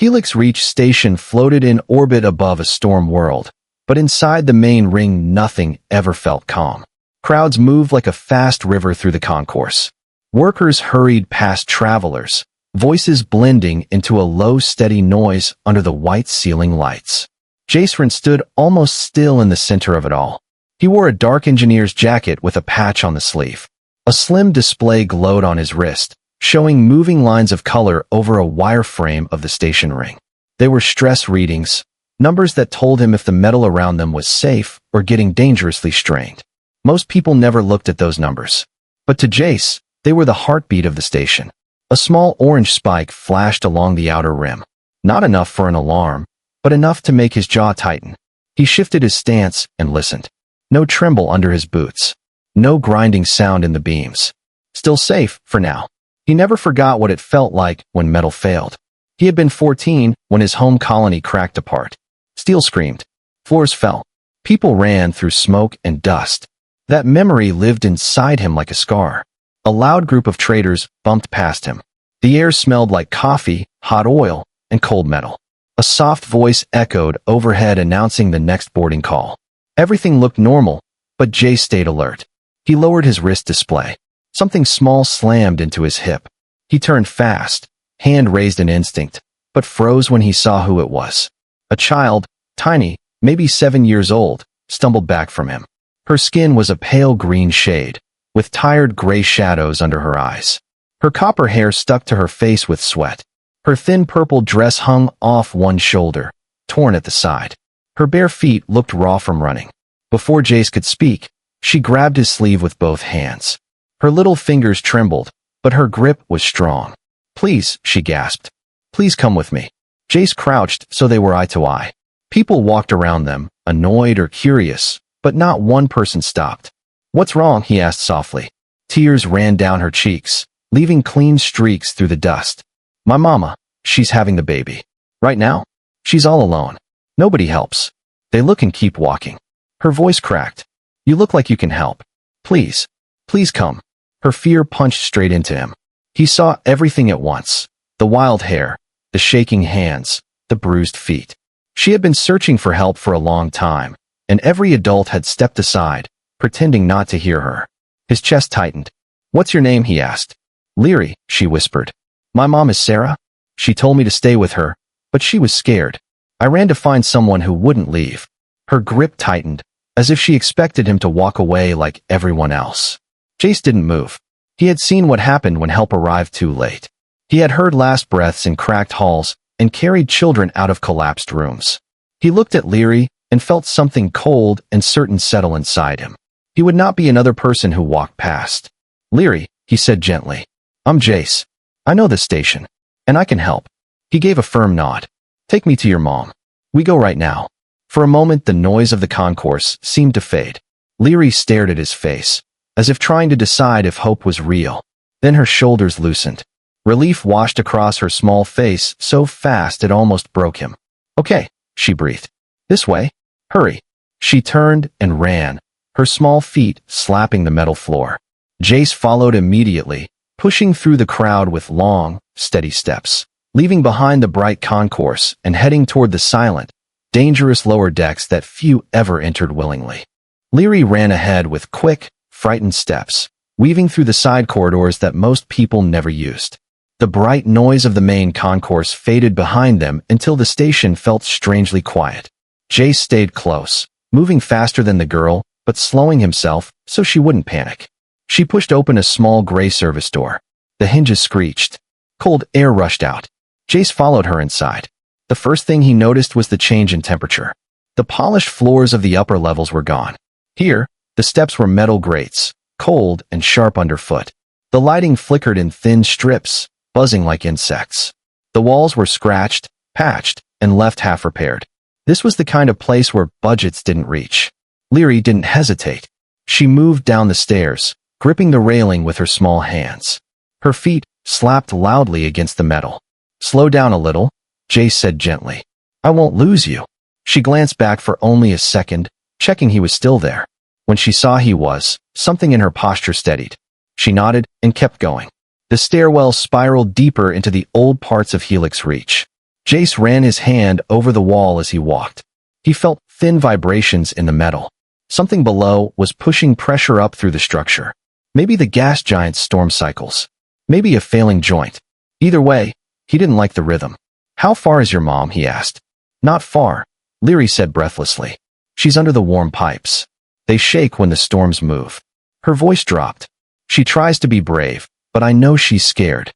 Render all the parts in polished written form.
Helix Reach Station floated in orbit above a storm world, but inside the main ring nothing ever felt calm. Crowds moved like a fast river through the concourse. Workers hurried past travelers, voices blending into a low, steady noise under the white ceiling lights. Jason stood almost still in the center of it all. He wore a dark engineer's jacket with a patch on the sleeve. A slim display glowed on his wrist, showing moving lines of color over a wire frame of the station ring. They were stress readings, numbers that told him if the metal around them was safe or getting dangerously strained. Most people never looked at those numbers. But to Jace, they were the heartbeat of the station. A small orange spike flashed along the outer rim. Not enough for an alarm, but enough to make his jaw tighten. He shifted his stance and listened. No tremble under his boots. No grinding sound in the beams. Still safe, for now. He never forgot what it felt like when metal failed. He had been 14 when his home colony cracked apart. Steel screamed. Floors fell. People ran through smoke and dust. That memory lived inside him like a scar. A loud group of traders bumped past him. The air smelled like coffee, hot oil, and cold metal. A soft voice echoed overhead announcing the next boarding call. Everything looked normal, but Jay stayed alert. He lowered his wrist display. Something small slammed into his hip. He turned fast, hand raised in instinct, but froze when he saw who it was. A child, tiny, maybe 7 years old, stumbled back from him. Her skin was a pale green shade, with tired gray shadows under her eyes. Her copper hair stuck to her face with sweat. Her thin purple dress hung off one shoulder, torn at the side. Her bare feet looked raw from running. Before Jace could speak, she grabbed his sleeve with both hands. Her little fingers trembled, but her grip was strong. "Please," she gasped. "Please come with me." Jace crouched so they were eye to eye. People walked around them, annoyed or curious, but not one person stopped. "What's wrong?" he asked softly. Tears ran down her cheeks, leaving clean streaks through the dust. "My mama, she's having the baby. Right now? She's all alone. Nobody helps." They look and keep walking. Her voice cracked. "You look like you can help. Please, please come." Her fear punched straight into him. He saw everything at once. The wild hair, the shaking hands, the bruised feet. She had been searching for help for a long time, and every adult had stepped aside, pretending not to hear her. His chest tightened. "What's your name?" he asked. "Leary," she whispered. "My mom is Sarah. She told me to stay with her, but she was scared. I ran to find someone who wouldn't leave." Her grip tightened, as if she expected him to walk away like everyone else. Jace didn't move. He had seen what happened when help arrived too late. He had heard last breaths in cracked halls and carried children out of collapsed rooms. He looked at Leary and felt something cold and certain settle inside him. He would not be another person who walked past. "Leary," he said gently. "I'm Jace. I know this station, and I can help." He gave a firm nod. "Take me to your mom. We go right now." For a moment, the noise of the concourse seemed to fade. Leary stared at his face, as if trying to decide if hope was real. Then her shoulders loosened. Relief washed across her small face so fast it almost broke him. "Okay," she breathed. "This way. Hurry." She turned and ran, her small feet slapping the metal floor. Jace followed immediately, pushing through the crowd with long, steady steps, leaving behind the bright concourse and heading toward the silent, dangerous lower decks that few ever entered willingly. Leary ran ahead with quick, frightened steps, weaving through the side corridors that most people never used. The bright noise of the main concourse faded behind them until the station felt strangely quiet. Jace stayed close, moving faster than the girl, but slowing himself so she wouldn't panic. She pushed open a small gray service door. The hinges screeched. Cold air rushed out. Jace followed her inside. The first thing he noticed was the change in temperature. The polished floors of the upper levels were gone. Here, the steps were metal grates, cold and sharp underfoot. The lighting flickered in thin strips, buzzing like insects. The walls were scratched, patched, and left half repaired. This was the kind of place where budgets didn't reach. Leary didn't hesitate. She moved down the stairs, gripping the railing with her small hands. Her feet slapped loudly against the metal. "Slow down a little," Jace said gently. "I won't lose you." She glanced back for only a second, checking he was still there. When she saw he was, something in her posture steadied. She nodded and kept going. The stairwell spiraled deeper into the old parts of Helix Reach. Jace ran his hand over the wall as he walked. He felt thin vibrations in the metal. Something below was pushing pressure up through the structure. Maybe the gas giant's storm cycles. Maybe a failing joint. Either way, he didn't like the rhythm. "How far is your mom?" he asked. "Not far," Leary said breathlessly. "She's under the warm pipes. They shake when the storms move." Her voice dropped. "She tries to be brave, but I know she's scared."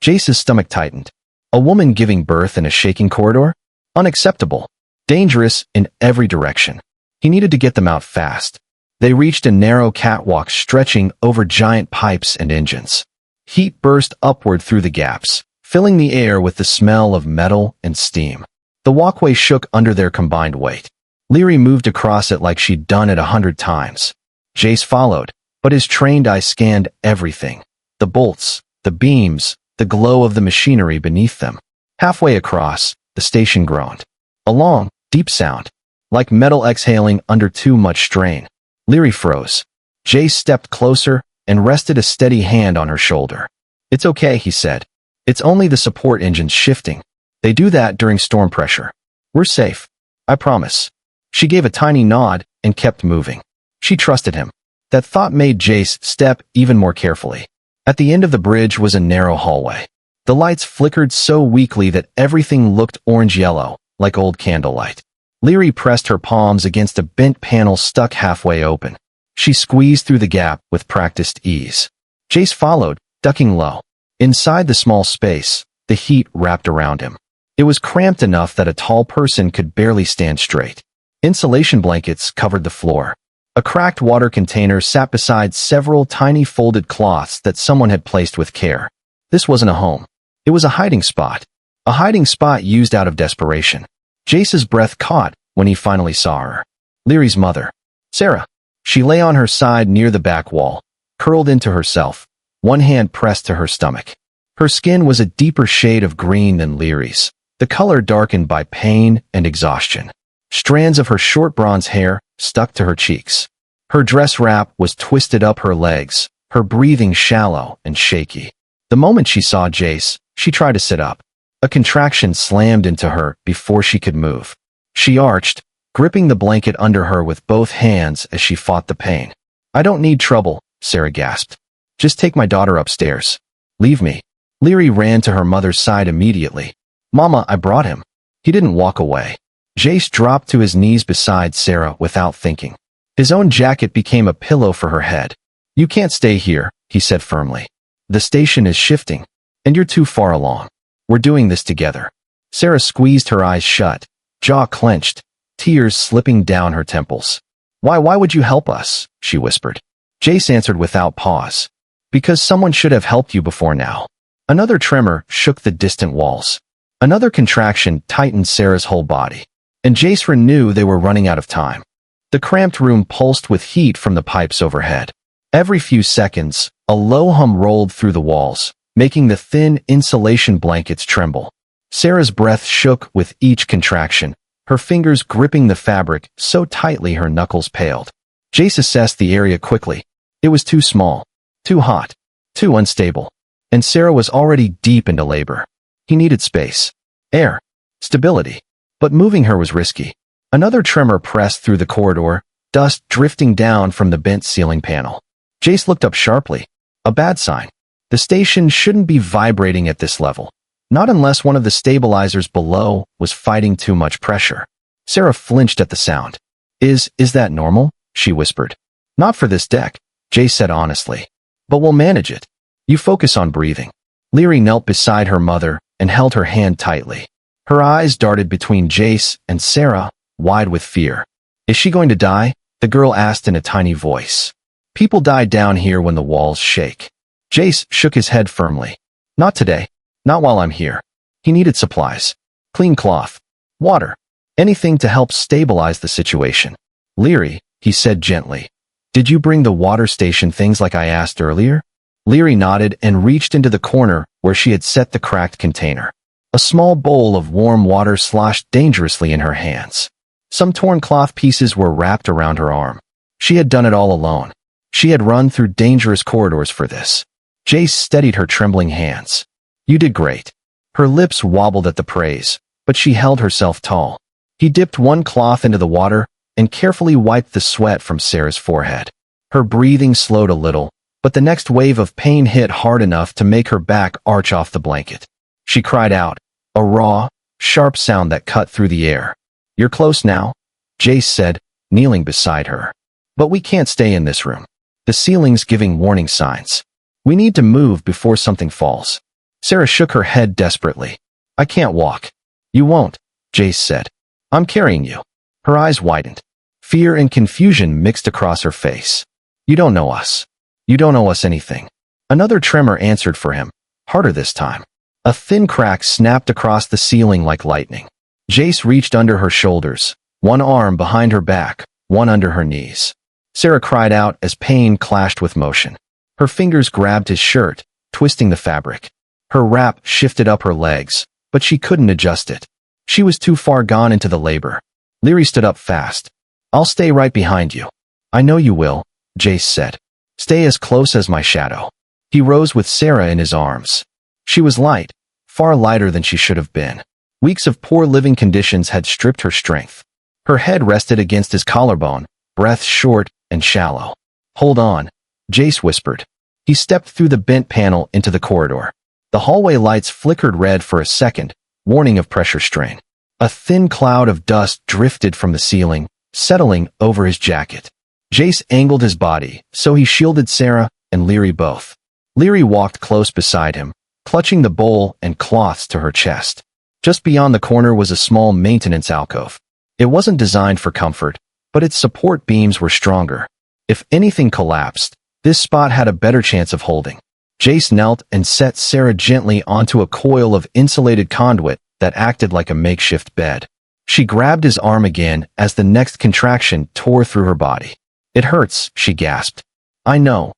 Jace's stomach tightened. A woman giving birth in a shaking corridor? Unacceptable. Dangerous in every direction. He needed to get them out fast. They reached a narrow catwalk stretching over giant pipes and engines. Heat burst upward through the gaps, filling the air with the smell of metal and steam. The walkway shook under their combined weight. Leary moved across it like she'd done it 100 times. Jace followed, but his trained eye scanned everything. The bolts, the beams, the glow of the machinery beneath them. Halfway across, the station groaned. A long, deep sound, like metal exhaling under too much strain. Leary froze. Jace stepped closer and rested a steady hand on her shoulder. "It's okay," he said. "It's only the support engines shifting. They do that during storm pressure. We're safe. I promise." She gave a tiny nod and kept moving. She trusted him. That thought made Jace step even more carefully. At the end of the bridge was a narrow hallway. The lights flickered so weakly that everything looked orange-yellow, like old candlelight. Leary pressed her palms against a bent panel stuck halfway open. She squeezed through the gap with practiced ease. Jace followed, ducking low. Inside the small space, the heat wrapped around him. It was cramped enough that a tall person could barely stand straight. Insulation blankets covered the floor. A cracked water container sat beside several tiny folded cloths that someone had placed with care. This wasn't a home. It was a hiding spot. A hiding spot used out of desperation. Jace's breath caught when he finally saw her. Leary's mother. Sarah. She lay on her side near the back wall, curled into herself, one hand pressed to her stomach. Her skin was a deeper shade of green than Leary's, the color darkened by pain and exhaustion. Strands of her short bronze hair stuck to her cheeks. Her dress wrap was twisted up her legs, her breathing shallow and shaky. The moment she saw Jace, she tried to sit up. A contraction slammed into her before she could move. She arched, gripping the blanket under her with both hands as she fought the pain. "I don't need trouble," Sarah gasped. "Just take my daughter upstairs. Leave me." Leary ran to her mother's side immediately. "Mama, I brought him." He didn't walk away. Jace dropped to his knees beside Sarah without thinking. His own jacket became a pillow for her head. "You can't stay here," he said firmly. "The station is shifting, and you're too far along. We're doing this together." Sarah squeezed her eyes shut, jaw clenched, tears slipping down her temples. Why would you help us?" she whispered. Jace answered without pause. "Because someone should have helped you before now." Another tremor shook the distant walls. Another contraction tightened Sarah's whole body. And Jace knew they were running out of time. The cramped room pulsed with heat from the pipes overhead. Every few seconds, a low hum rolled through the walls, making the thin insulation blankets tremble. Sarah's breath shook with each contraction, her fingers gripping the fabric so tightly her knuckles paled. Jace assessed the area quickly. It was too small, too hot, too unstable. And Sarah was already deep into labor. He needed space, air, stability. But moving her was risky. Another tremor pressed through the corridor, dust drifting down from the bent ceiling panel. Jace looked up sharply. A bad sign. The station shouldn't be vibrating at this level. Not unless one of the stabilizers below was fighting too much pressure. Sarah flinched at the sound. Is that normal?" she whispered. "Not for this deck," Jace said honestly. "But we'll manage it. You focus on breathing." Leary knelt beside her mother and held her hand tightly. Her eyes darted between Jace and Sarah, wide with fear. "Is she going to die?" the girl asked in a tiny voice. "People die down here when the walls shake." Jace shook his head firmly. "Not today. Not while I'm here." He needed supplies. Clean cloth. Water. Anything to help stabilize the situation. "Leary," he said gently. "Did you bring the water station things like I asked earlier?" Leary nodded and reached into the corner where she had set the cracked container. A small bowl of warm water sloshed dangerously in her hands. Some torn cloth pieces were wrapped around her arm. She had done it all alone. She had run through dangerous corridors for this. Jace steadied her trembling hands. "You did great." Her lips wobbled at the praise, but she held herself tall. He dipped one cloth into the water and carefully wiped the sweat from Sarah's forehead. Her breathing slowed a little, but the next wave of pain hit hard enough to make her back arch off the blanket. She cried out, a raw, sharp sound that cut through the air. "You're close now," Jace said, kneeling beside her. "But we can't stay in this room. The ceiling's giving warning signs. We need to move before something falls." Sarah shook her head desperately. "I can't walk." "You won't," Jace said. "I'm carrying you." Her eyes widened. Fear and confusion mixed across her face. "You don't know us. You don't owe us anything." Another tremor answered for him, harder this time. A thin crack snapped across the ceiling like lightning. Jace reached under her shoulders, one arm behind her back, one under her knees. Sarah cried out as pain clashed with motion. Her fingers grabbed his shirt, twisting the fabric. Her wrap shifted up her legs, but she couldn't adjust it. She was too far gone into the labor. Leary stood up fast. "I'll stay right behind you." "I know you will," Jace said. "Stay as close as my shadow." He rose with Sarah in his arms. She was light, far lighter than she should have been. Weeks of poor living conditions had stripped her strength. Her head rested against his collarbone, breath short and shallow. "Hold on," Jace whispered. He stepped through the bent panel into the corridor. The hallway lights flickered red for a second, warning of pressure strain. A thin cloud of dust drifted from the ceiling, settling over his jacket. Jace angled his body, so he shielded Sarah and Leary both. Leary walked close beside him, clutching the bowl and cloths to her chest. Just beyond the corner was a small maintenance alcove. It wasn't designed for comfort, but its support beams were stronger. If anything collapsed, this spot had a better chance of holding. Jace knelt and set Sarah gently onto a coil of insulated conduit that acted like a makeshift bed. She grabbed his arm again as the next contraction tore through her body. "It hurts," she gasped. "I know,"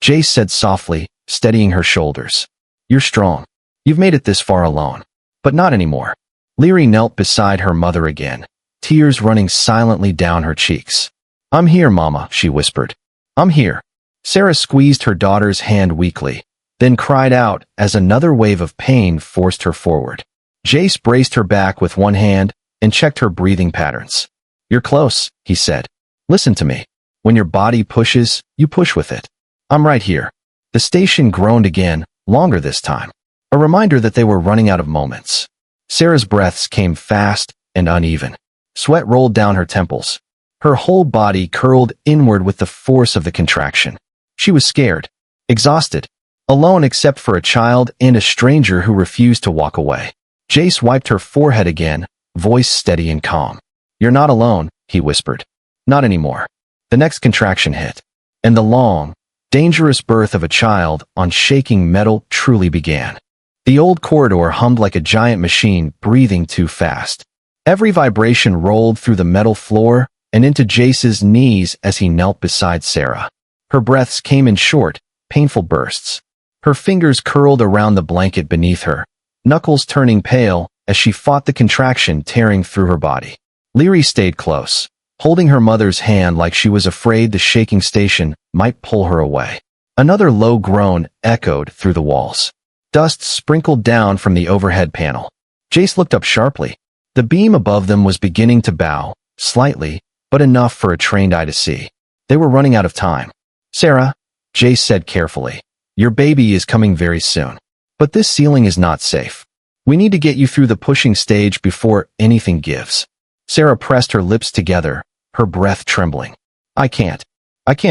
Jace said softly, steadying her shoulders. "You're strong. You've made it this far alone. But not anymore." Leary knelt beside her mother again, tears running silently down her cheeks. "I'm here, Mama," she whispered. "I'm here." Sarah squeezed her daughter's hand weakly, then cried out as another wave of pain forced her forward. Jace braced her back with one hand and checked her breathing patterns. "You're close," he said. "Listen to me. When your body pushes, you push with it. I'm right here." The station groaned again, longer this time. A reminder that they were running out of moments. Sarah's breaths came fast and uneven. Sweat rolled down her temples. Her whole body curled inward with the force of the contraction. She was scared, exhausted, alone except for a child and a stranger who refused to walk away. Jace wiped her forehead again, voice steady and calm. "You're not alone," he whispered. "Not anymore." The next contraction hit, and the long, dangerous birth of a child on shaking metal truly began. The old corridor hummed like a giant machine breathing too fast. Every vibration rolled through the metal floor and into Jace's knees as he knelt beside Sarah. Her breaths came in short, painful bursts. Her fingers curled around the blanket beneath her, knuckles turning pale as she fought the contraction tearing through her body. Leary stayed close, holding her mother's hand like she was afraid the shaking station might pull her away. Another low groan echoed through the walls. Dust sprinkled down from the overhead panel. Jace looked up sharply. The beam above them was beginning to bow, slightly, but enough for a trained eye to see. They were running out of time. "Sarah," Jace said carefully, "your baby is coming very soon. But this ceiling is not safe. We need to get you through the pushing stage before anything gives." Sarah pressed her lips together, her breath trembling. I can't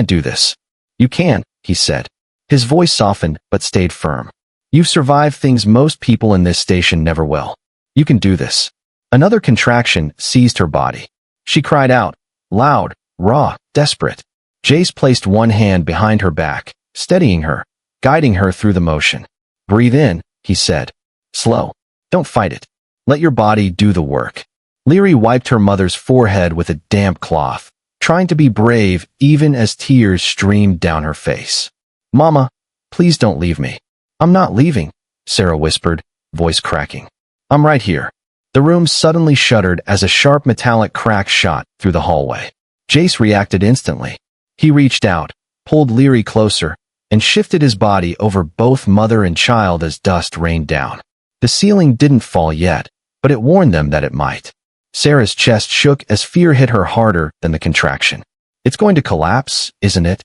do this." "You can," he said. His voice softened but stayed firm. "You've survived things most people in this station never will. You can do this." Another contraction seized her body. She cried out, loud, raw, desperate. Jace placed one hand behind her back, steadying her, guiding her through the motion. "Breathe in," he said. "Slow. Don't fight it. Let your body do the work." Leary wiped her mother's forehead with a damp cloth, trying to be brave even as tears streamed down her face. "Mama, please don't leave me." "I'm not leaving," Sarah whispered, voice cracking. "I'm right here." The room suddenly shuddered as a sharp metallic crack shot through the hallway. Jace reacted instantly. He reached out, pulled Leary closer, and shifted his body over both mother and child as dust rained down. The ceiling didn't fall yet, but it warned them that it might. Sarah's chest shook as fear hit her harder than the contraction. It's going to collapse, isn't it?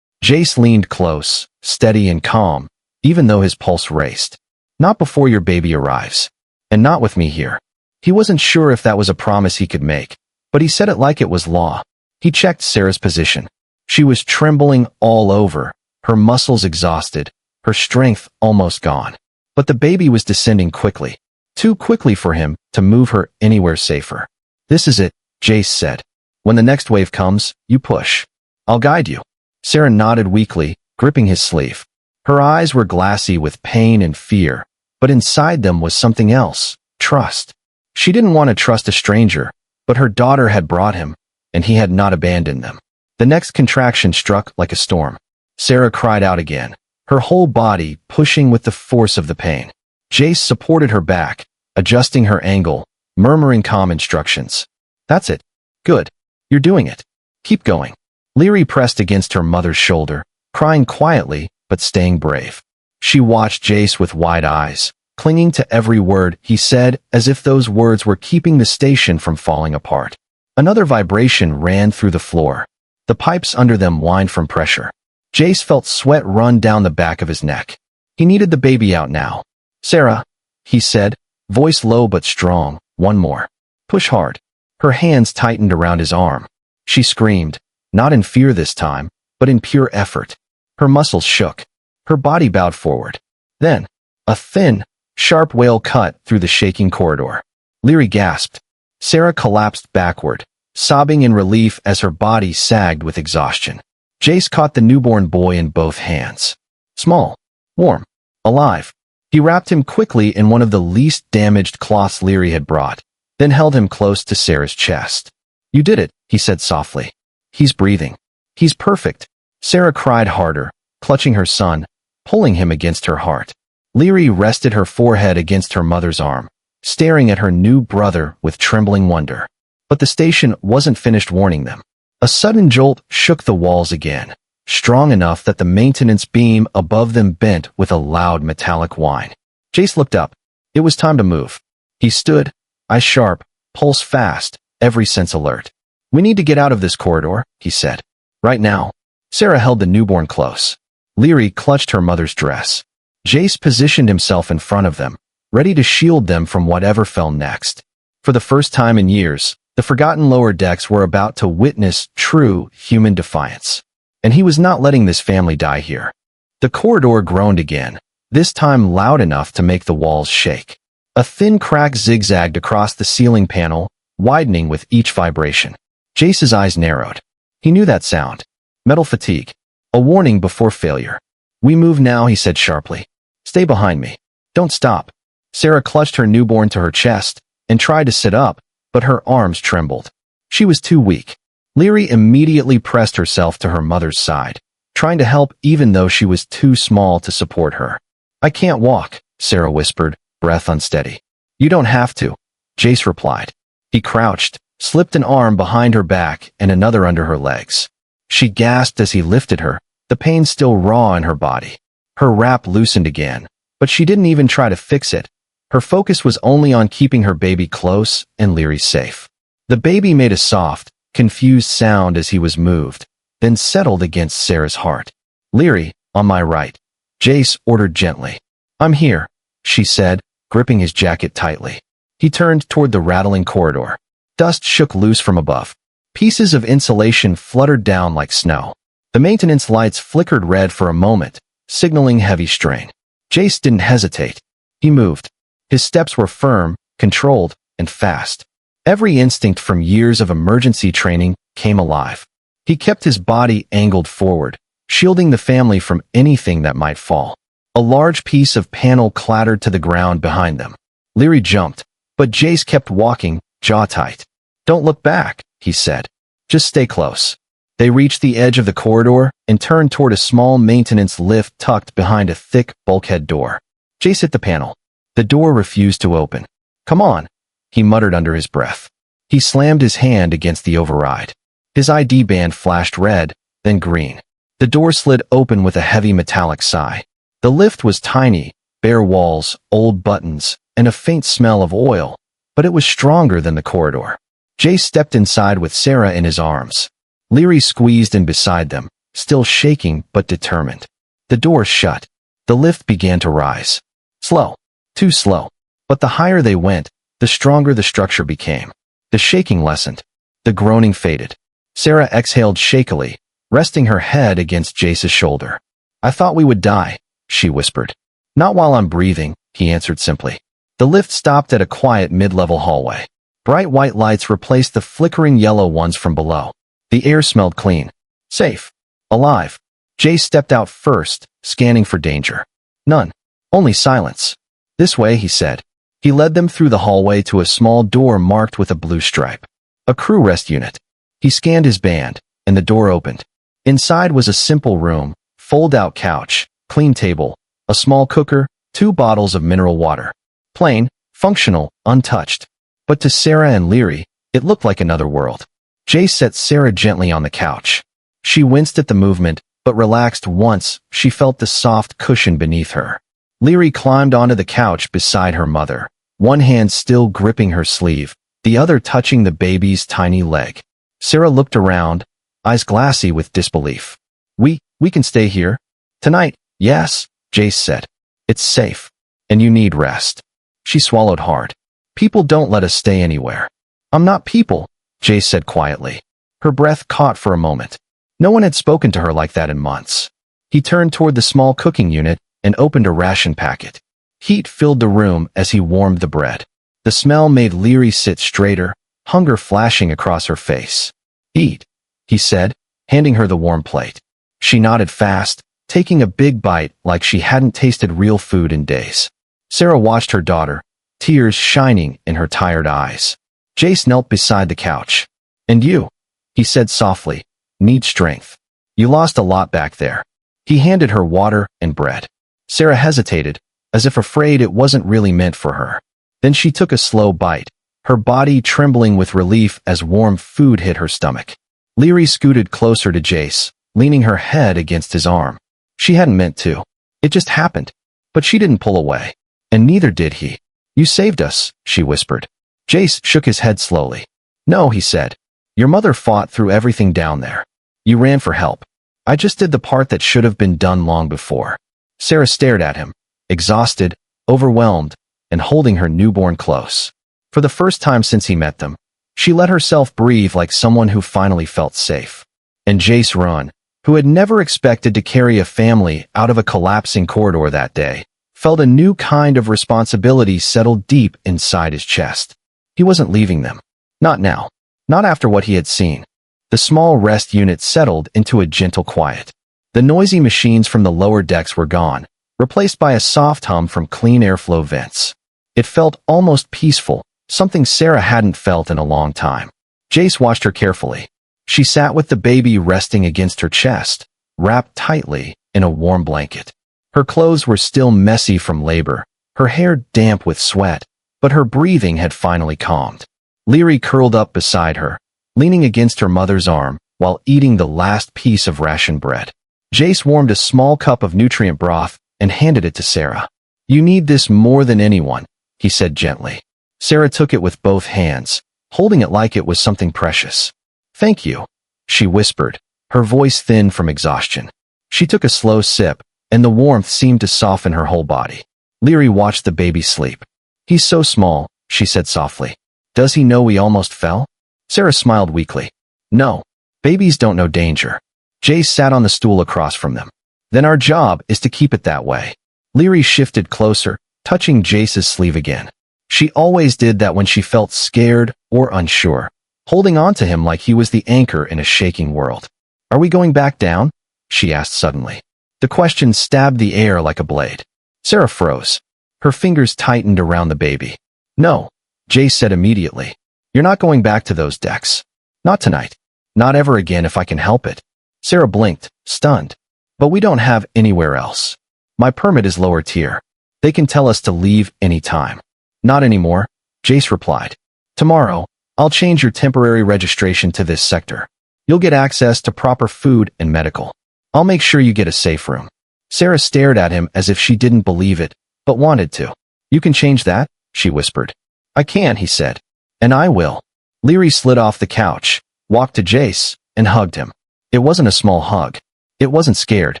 Jace leaned close, steady and calm, even though his pulse raced. Not before your baby arrives. And not with me here. He wasn't sure if that was a promise he could make, but he said it like it was law. He checked Sarah's position. She was trembling all over, her muscles exhausted, her strength almost gone. But the baby was descending quickly. Too quickly for him to move her anywhere safer. This is it, Jace said. When the next wave comes, you push. I'll guide you. Sarah nodded weakly, gripping his sleeve. Her eyes were glassy with pain and fear, but inside them was something else, trust. She didn't want to trust a stranger, but her daughter had brought him, and he had not abandoned them. The next contraction struck like a storm. Sarah cried out again, her whole body pushing with the force of the pain. Jace supported her back, adjusting her angle, murmuring calm instructions. That's it. Good. You're doing it. Keep going. Leary pressed against her mother's shoulder, crying quietly, but staying brave. She watched Jace with wide eyes, clinging to every word he said as if those words were keeping the station from falling apart. Another vibration ran through the floor. The pipes under them whined from pressure. Jace felt sweat run down the back of his neck. He needed the baby out now. Sarah, he said, voice low but strong, one more. Push hard. Her hands tightened around his arm. She screamed, not in fear this time, but in pure effort. Her muscles shook. Her body bowed forward. Then, a thin, sharp wail cut through the shaking corridor. Leary gasped. Sarah collapsed backward, sobbing in relief as her body sagged with exhaustion. Jace caught the newborn boy in both hands. Small, warm, alive. He wrapped him quickly in one of the least damaged cloths Leary had brought, then held him close to Sarah's chest. You did it, he said softly. He's breathing. He's perfect. Sarah cried harder, clutching her son, pulling him against her heart. Leary rested her forehead against her mother's arm, staring at her new brother with trembling wonder. But the station wasn't finished warning them. A sudden jolt shook the walls again, strong enough that the maintenance beam above them bent with a loud metallic whine. Jace looked up. It was time to move. He stood, eyes sharp, pulse fast, every sense alert. We need to get out of this corridor, he said. Right now. Sarah held the newborn close. Leary clutched her mother's dress. Jace positioned himself in front of them, ready to shield them from whatever fell next. For the first time in years, the forgotten lower decks were about to witness true human defiance. And he was not letting this family die here. The corridor groaned again, this time loud enough to make the walls shake. A thin crack zigzagged across the ceiling panel, widening with each vibration. Jace's eyes narrowed. He knew that sound. Metal fatigue. A warning before failure. We move now, he said sharply. Stay behind me. Don't stop. Sarah clutched her newborn to her chest and tried to sit up, but her arms trembled. She was too weak. Leary immediately pressed herself to her mother's side, trying to help even though she was too small to support her. I can't walk, Sarah whispered, breath unsteady. You don't have to, Jace replied. He crouched, slipped an arm behind her back and another under her legs. She gasped as he lifted her, the pain still raw in her body. Her wrap loosened again, but she didn't even try to fix it. Her focus was only on keeping her baby close and Leary safe. The baby made a soft, confused sound as he was moved, then settled against Sarah's heart. Leary, on my right, Jace ordered gently. I'm here, she said, gripping his jacket tightly. He turned toward the rattling corridor. Dust shook loose from above. Pieces of insulation fluttered down like snow. The maintenance lights flickered red for a moment, signaling heavy strain. Jace didn't hesitate. He moved. His steps were firm, controlled, and fast. Every instinct from years of emergency training came alive. He kept his body angled forward, shielding the family from anything that might fall. A large piece of panel clattered to the ground behind them. Leary jumped, but Jace kept walking, jaw tight. Don't look back, he said. Just stay close. They reached the edge of the corridor and turned toward a small maintenance lift tucked behind a thick bulkhead door. Jace hit the panel. The door refused to open. Come on, he muttered under his breath. He slammed his hand against the override. His ID band flashed red, then green. The door slid open with a heavy metallic sigh. The lift was tiny, bare walls, old buttons, and a faint smell of oil, but it was stronger than the corridor. Jace stepped inside with Sarah in his arms. Leary squeezed in beside them, still shaking but determined. The door shut. The lift began to rise. Slow. Too slow. But the higher they went, the stronger the structure became. The shaking lessened. The groaning faded. Sarah exhaled shakily, resting her head against Jace's shoulder. "I thought we would die," she whispered. "Not while I'm breathing," he answered simply. The lift stopped at a quiet mid-level hallway. Bright white lights replaced the flickering yellow ones from below. The air smelled clean. Safe. Alive. Jace stepped out first, scanning for danger. None. Only silence. "This way," he said. He led them through the hallway to a small door marked with a blue stripe. A crew rest unit. He scanned his band, and the door opened. Inside was a simple room, fold-out couch, clean table, a small cooker, 2 bottles of mineral water. Plain, functional, untouched. But to Sarah and Leary, it looked like another world. Jace set Sarah gently on the couch. She winced at the movement, but relaxed once she felt the soft cushion beneath her. Leary climbed onto the couch beside her mother, one hand still gripping her sleeve, the other touching the baby's tiny leg. Sarah looked around, eyes glassy with disbelief. We can stay here? Tonight, yes," Jace said. "It's safe. And you need rest." She swallowed hard. "People don't let us stay anywhere." "I'm not people," Jace said quietly. Her breath caught for a moment. No one had spoken to her like that in months. He turned toward the small cooking unit and opened a ration packet. Heat filled the room as he warmed the bread. The smell made Leary sit straighter, hunger flashing across her face. "Eat," he said, handing her the warm plate. She nodded fast, taking a big bite like she hadn't tasted real food in days. Sarah watched her daughter, tears shining in her tired eyes. Jace knelt beside the couch. "And you," he said softly, "need strength. You lost a lot back there." He handed her water and bread. Sarah hesitated, as if afraid it wasn't really meant for her. Then she took a slow bite, her body trembling with relief as warm food hit her stomach. Leary scooted closer to Jace, leaning her head against his arm. She hadn't meant to. It just happened. But she didn't pull away. And neither did he. "You saved us," she whispered. Jace shook his head slowly. "No," he said. "Your mother fought through everything down there. You ran for help. I just did the part that should have been done long before." Sarah stared at him, exhausted, overwhelmed, and holding her newborn close. For the first time since he met them, she let herself breathe like someone who finally felt safe. And Jace Run, who had never expected to carry a family out of a collapsing corridor that day, felt a new kind of responsibility settle deep inside his chest. He wasn't leaving them. Not now. Not after what he had seen. The small rest unit settled into a gentle quiet. The noisy machines from the lower decks were gone, replaced by a soft hum from clean airflow vents. It felt almost peaceful, something Sarah hadn't felt in a long time. Jace watched her carefully. She sat with the baby resting against her chest, wrapped tightly in a warm blanket. Her clothes were still messy from labor, her hair damp with sweat, but her breathing had finally calmed. Leary curled up beside her, leaning against her mother's arm while eating the last piece of ration bread. Jace warmed a small cup of nutrient broth and handed it to Sarah. "You need this more than anyone," he said gently. Sarah took it with both hands, holding it like it was something precious. "Thank you," she whispered, her voice thin from exhaustion. She took a slow sip, and the warmth seemed to soften her whole body. Leary watched the baby sleep. "He's so small," she said softly. "Does he know we almost fell?" Sarah smiled weakly. "No. Babies don't know danger." Jace sat on the stool across from them. "Then our job is to keep it that way." Leary shifted closer, touching Jace's sleeve again. She always did that when she felt scared or unsure, holding on to him like he was the anchor in a shaking world. "Are we going back down?" she asked suddenly. The question stabbed the air like a blade. Sarah froze. Her fingers tightened around the baby. "No," Jace said immediately. "You're not going back to those decks. Not tonight. Not ever again if I can help it." Sarah blinked, stunned. "But we don't have anywhere else. My permit is lower tier. They can tell us to leave any time." "Not anymore," Jace replied. "Tomorrow, I'll change your temporary registration to this sector. You'll get access to proper food and medical. I'll make sure you get a safe room." Sarah stared at him as if she didn't believe it, but wanted to. "You can change that?" she whispered. I can, he said. And I will. Leary slid off the couch, walked to Jace, and hugged him. It wasn't a small hug. It wasn't scared.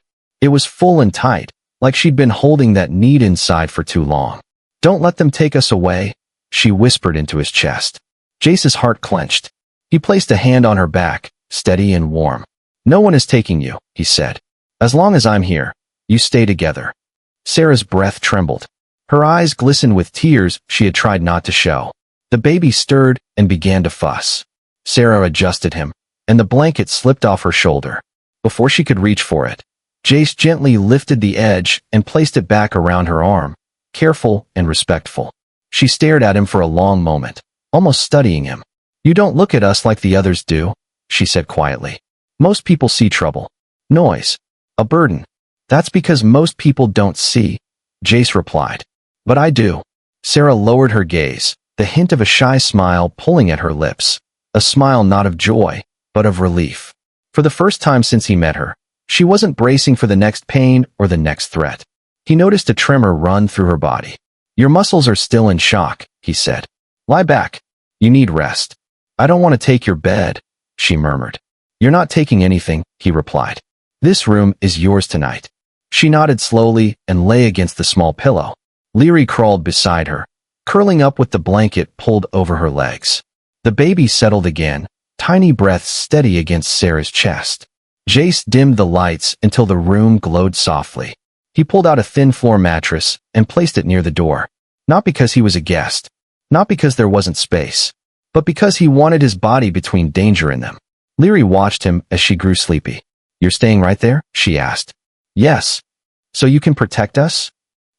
It was full and tight, like she'd been holding that need inside for too long. Don't let them take us away, she whispered into his chest. Jace's heart clenched. He placed a hand on her back, steady and warm. No one is taking you, he said. As long as I'm here, you stay together. Sarah's breath trembled. Her eyes glistened with tears she had tried not to show. The baby stirred and began to fuss. Sarah adjusted him, and the blanket slipped off her shoulder. Before she could reach for it, Jace gently lifted the edge and placed it back around her arm, careful and respectful. She stared at him for a long moment, almost studying him. You don't look at us like the others do, she said quietly. Most people see trouble, noise, a burden. That's because most people don't see, Jace replied. But I do. Sarah lowered her gaze, the hint of a shy smile pulling at her lips. A smile not of joy, but of relief. For the first time since he met her, she wasn't bracing for the next pain or the next threat. He noticed a tremor run through her body. Your muscles are still in shock, he said. Lie back. You need rest. I don't want to take your bed, she murmured. You're not taking anything, he replied. This room is yours tonight. She nodded slowly and lay against the small pillow. Leary crawled beside her, curling up with the blanket pulled over her legs. The baby settled again, tiny breaths steady against Sarah's chest. Jace dimmed the lights until the room glowed softly. He pulled out a thin floor mattress and placed it near the door. Not because he was a guest, not because there wasn't space, but because he wanted his body between danger and them. Leary watched him as she grew sleepy. You're staying right there? She asked. Yes. So you can protect us?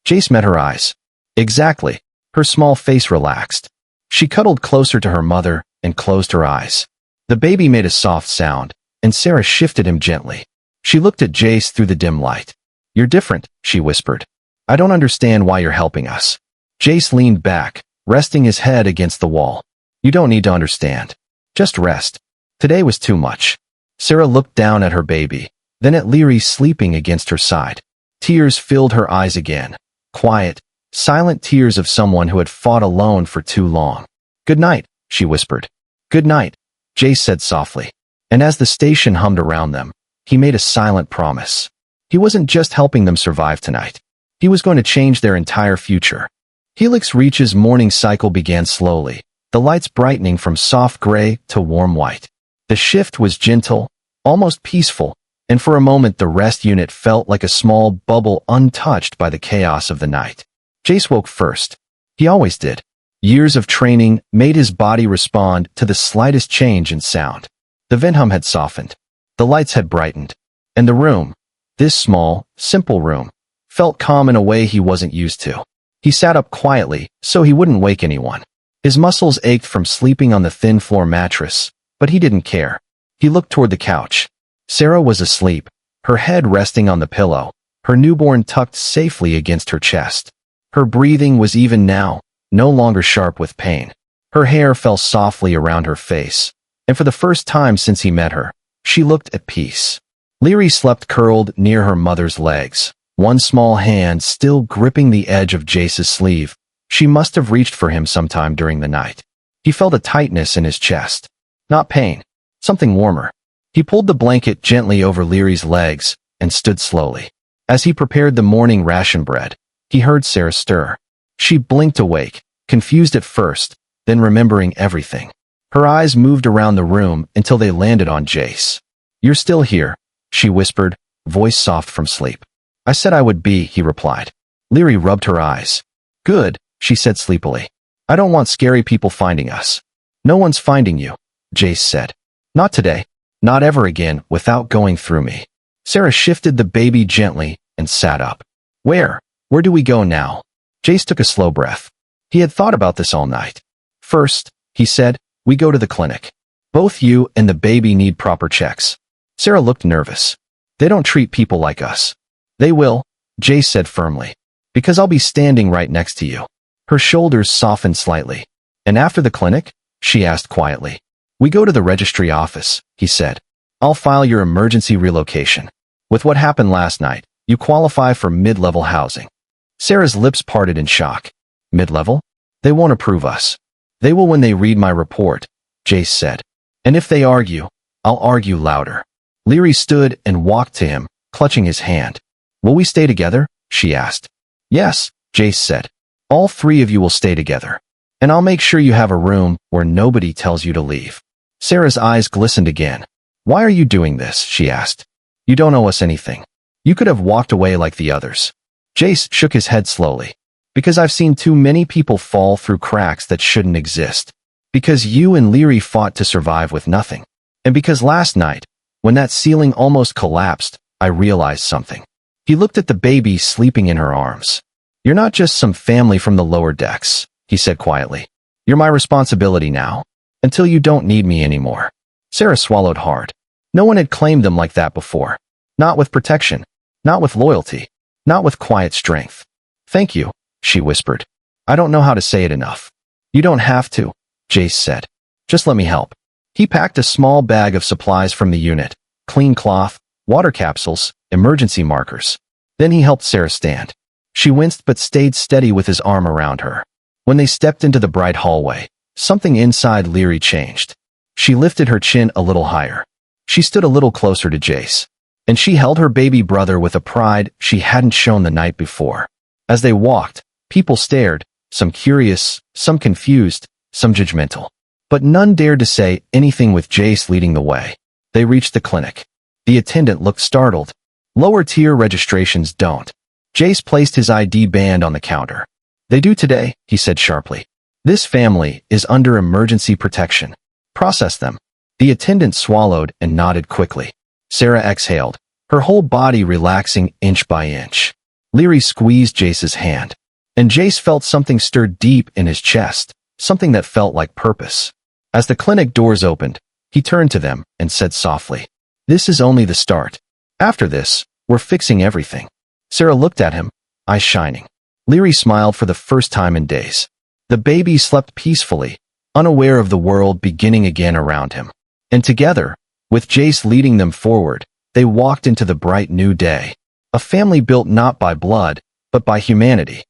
Jace met her eyes. Exactly. Her small face relaxed. She cuddled closer to her mother and closed her eyes. The baby made a soft sound, and Sarah shifted him gently. She looked at Jace through the dim light. You're different, she whispered. I don't understand why you're helping us. Jace leaned back, resting his head against the wall. You don't need to understand. Just rest. Today was too much. Sarah looked down at her baby, then at Leary sleeping against her side. Tears filled her eyes again. Quiet, silent tears of someone who had fought alone for too long. Good night, she whispered. Good night, Jace said softly. And as the station hummed around them, he made a silent promise. He wasn't just helping them survive tonight. He was going to change their entire future. Helix Reach's morning cycle began slowly, the lights brightening from soft gray to warm white. The shift was gentle, almost peaceful, and for a moment the rest unit felt like a small bubble untouched by the chaos of the night. Jace woke first. He always did. Years of training made his body respond to the slightest change in sound. The vent hum had softened. The lights had brightened. And the room, this small, simple room, felt calm in a way he wasn't used to. He sat up quietly so he wouldn't wake anyone. His muscles ached from sleeping on the thin floor mattress, but he didn't care. He looked toward the couch. Sarah was asleep, her head resting on the pillow, her newborn tucked safely against her chest. Her breathing was even now, no longer sharp with pain. Her hair fell softly around her face, and for the first time since he met her, she looked at peace. Leary slept curled near her mother's legs, one small hand still gripping the edge of Jace's sleeve. She must have reached for him sometime during the night. He felt a tightness in his chest. Not pain, something warmer. He pulled the blanket gently over Leary's legs and stood slowly. As he prepared the morning ration bread, he heard Sarah stir. She blinked awake, confused at first, then remembering everything. Her eyes moved around the room until they landed on Jace. You're still here, she whispered, voice soft from sleep. I said I would be, he replied. Leary rubbed her eyes. Good, she said sleepily. I don't want scary people finding us. No one's finding you, Jace said. Not today, not ever again without going through me. Sarah shifted the baby gently and sat up. Where do we go now? Jace took a slow breath. He had thought about this all night. First, he said, we go to the clinic. Both you and the baby need proper checks. Sarah looked nervous. They don't treat people like us. They will, Jace said firmly. Because I'll be standing right next to you. Her shoulders softened slightly. And after the clinic? She asked quietly. We go to the registry office, he said. I'll file your emergency relocation. With what happened last night, you qualify for mid-level housing. Sarah's lips parted in shock. Mid-level? They won't approve us. They will when they read my report, Jace said. And if they argue, I'll argue louder. Leary stood and walked to him, clutching his hand. Will we stay together? She asked. Yes, Jace said. All three of you will stay together. And I'll make sure you have a room where nobody tells you to leave. Sarah's eyes glistened again. Why are you doing this? She asked. You don't owe us anything. You could have walked away like the others. Jace shook his head slowly. Because I've seen too many people fall through cracks that shouldn't exist. Because you and Leary fought to survive with nothing. And because last night, when that ceiling almost collapsed, I realized something. He looked at the baby sleeping in her arms. You're not just some family from the lower decks, he said quietly. You're my responsibility now, until you don't need me anymore. Sarah swallowed hard. No one had claimed them like that before. Not with protection, not with loyalty, not with quiet strength. Thank you, she whispered. I don't know how to say it enough. You don't have to, Jace said. Just let me help. He packed a small bag of supplies from the unit, clean cloth, water capsules, emergency markers. Then he helped Sarah stand. She winced but stayed steady with his arm around her. When they stepped into the bright hallway, something inside Leary changed. She lifted her chin a little higher. She stood a little closer to Jace. And she held her baby brother with a pride she hadn't shown the night before. As they walked, people stared, some curious, some confused, some judgmental. But none dared to say anything with Jace leading the way. They reached the clinic. The attendant looked startled. Lower-tier registrations don't. Jace placed his ID band on the counter. They do today, he said sharply. This family is under emergency protection. Process them. The attendant swallowed and nodded quickly. Sarah exhaled, her whole body relaxing inch by inch. Leary squeezed Jace's hand. And Jace felt something stir deep in his chest, something that felt like purpose. As the clinic doors opened, he turned to them and said softly, This is only the start. After this, we're fixing everything. Sarah looked at him, eyes shining. Leary smiled for the first time in days. The baby slept peacefully, unaware of the world beginning again around him. And together, with Jace leading them forward, they walked into the bright new day. A family built not by blood, but by humanity.